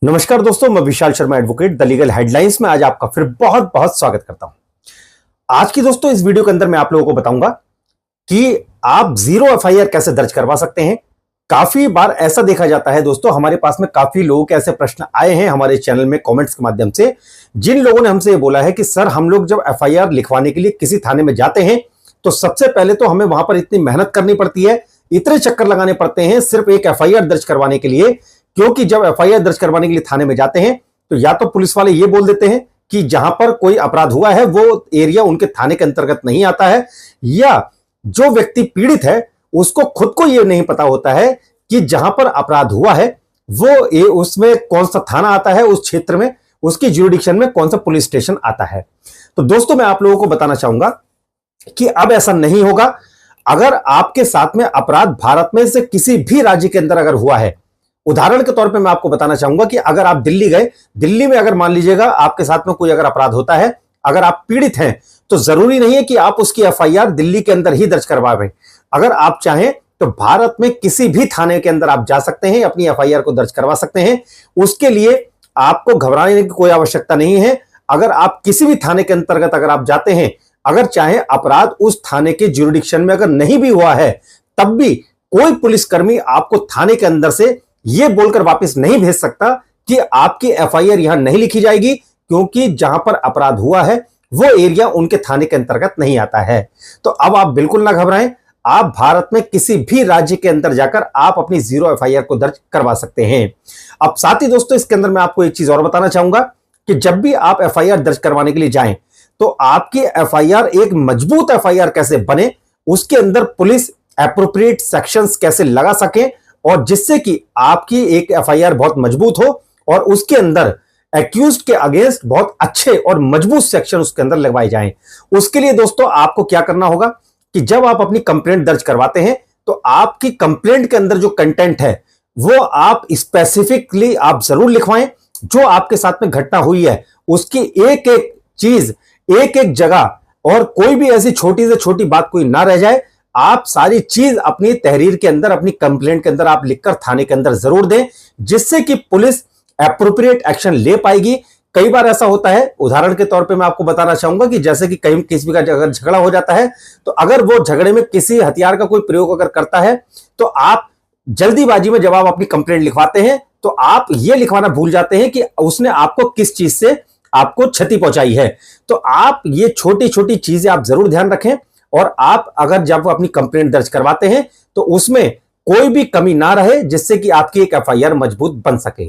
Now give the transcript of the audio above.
नमस्कार दोस्तों, मैं Vishal Sharma advocate the legal headlines में आज आपका फिर बहुत बहुत स्वागत करता हूं। आज की दोस्तों इस वीडियो के अंदर मैं आप लोगों को बताऊंगा कि आप जीरो एफआईआर कैसे दर्ज करवा सकते हैं। काफी बार ऐसा देखा जाता है दोस्तों, हमारे पास में काफी लोगों के ऐसे प्रश्न आए हैं हमारे चैनल में कमेंट्स के माध्यम से, जिन लोगों ने हमसे ये बोला है कि सर हम लोग जब एफआईआर लिखवाने के लिए किसी थाने में जाते हैं तो सबसे पहले तो हमें वहां पर इतनी मेहनत करनी पड़ती है, इतने चक्कर लगाने पड़ते हैं सिर्फ एक एफआईआर दर्ज करवाने के लिए। क्योंकि जब एफआईआर दर्ज करवाने के लिए थाने में जाते हैं तो या तो पुलिस वाले ये बोल देते हैं कि जहां पर कोई अपराध हुआ है वो एरिया उनके थाने के अंतर्गत नहीं आता है, या जो व्यक्ति पीड़ित है उसको खुद को ये नहीं पता होता है कि जहां पर अपराध हुआ है वो उसमें कौन सा थाना आता है, उस क्षेत्र में उसकी ज्यूरिडिक्शन में कौन सा पुलिस स्टेशन आता है। तो दोस्तों मैं आप लोगों को बताना चाहूंगा कि अब ऐसा नहीं होगा। अगर आपके साथ में अपराध भारत में से किसी भी राज्य के अंदर अगर हुआ है, उदाहरण के तौर पे मैं आपको बताना चाहूंगा कि अगर आप दिल्ली गए, दिल्ली में अगर मान लीजिएगा आपके साथ में कोई अगर अपराध होता है, अगर आप पीड़ित हैं तो जरूरी नहीं है कि आप उसकी एफआईआर दिल्ली के अंदर ही दर्ज करवाएं। अगर आप चाहें तो भारत में किसी भी थाने के अंदर आप जा सकते हैं, अपनी एफआईआर को दर्ज करवा सकते हैं। उसके लिए आपको घबराने की कोई आवश्यकता नहीं है। अगर आप किसी भी थाने के अंतर्गत अगर आप जाते हैं, अगर चाहे अपराध उस थाने के ज्यूरिडिक्शन में अगर नहीं भी हुआ है, तब भी कोई पुलिसकर्मी आपको थाने के अंदर से यह बोलकर वापस नहीं भेज सकता कि आपकी एफआईआर यहां नहीं लिखी जाएगी, क्योंकि जहां पर अपराध हुआ है वो एरिया उनके थाने के अंतर्गत नहीं आता है। तो अब आप बिल्कुल ना घबराएं, आप भारत में किसी भी राज्य के अंदर जाकर आप अपनी जीरो एफआईआर को दर्ज करवा सकते हैं। अब साथ ही दोस्तों इसके अंदर मैं आपको एक चीज और बताना चाहूंगा कि जब भी आप एफआईआर दर्ज करवाने के लिए जाएं तो आपकी एफआईआर एक मजबूत एफआईआर कैसे बने, उसके अंदर पुलिस एप्रोप्रिएट सेक्शंस कैसे लगा सके, और जिससे कि आपकी एक एफआईआर बहुत मजबूत हो और उसके अंदर एक्यूज्ड के अगेंस्ट बहुत अच्छे और मजबूत सेक्शन उसके अंदर लगवाए जाएं। उसके लिए दोस्तों आपको क्या करना होगा कि जब आप अपनी कंप्लेंट दर्ज करवाते हैं तो आपकी कंप्लेंट के अंदर जो कंटेंट है वो आप स्पेसिफिकली आप जरूर लिखवाएं। जो आपके साथ में घटना हुई है उसकी एक एक चीज, एक एक जगह, और कोई भी ऐसी छोटी से छोटी बात कोई ना रह जाए, आप सारी चीज अपनी तहरीर के अंदर, अपनी कंप्लेंट के अंदर आप लिखकर थाने के अंदर जरूर दें, जिससे कि पुलिस एप्रोप्रिएट एक्शन ले पाएगी। कई बार ऐसा होता है, उदाहरण के तौर पे मैं आपको बताना चाहूंगा कि जैसे कि कहीं किसी का अगर झगड़ा हो जाता है तो अगर वो झगड़े में किसी हथियार का कोई प्रयोग अगर करता है तो आप जल्दीबाजी में जब आप अपनी कंप्लेंट लिखवाते हैं तो आप ये लिखवाना भूल जाते हैं कि उसने आपको किस चीज से आपको क्षति पहुंचाई है। तो आप ये छोटी छोटी चीजें आप जरूर ध्यान रखें, और आप अगर जब अपनी कंप्लेंट दर्ज करवाते हैं तो उसमें कोई भी कमी ना रहे, जिससे कि आपकी एक एफआईआर मजबूत बन सके।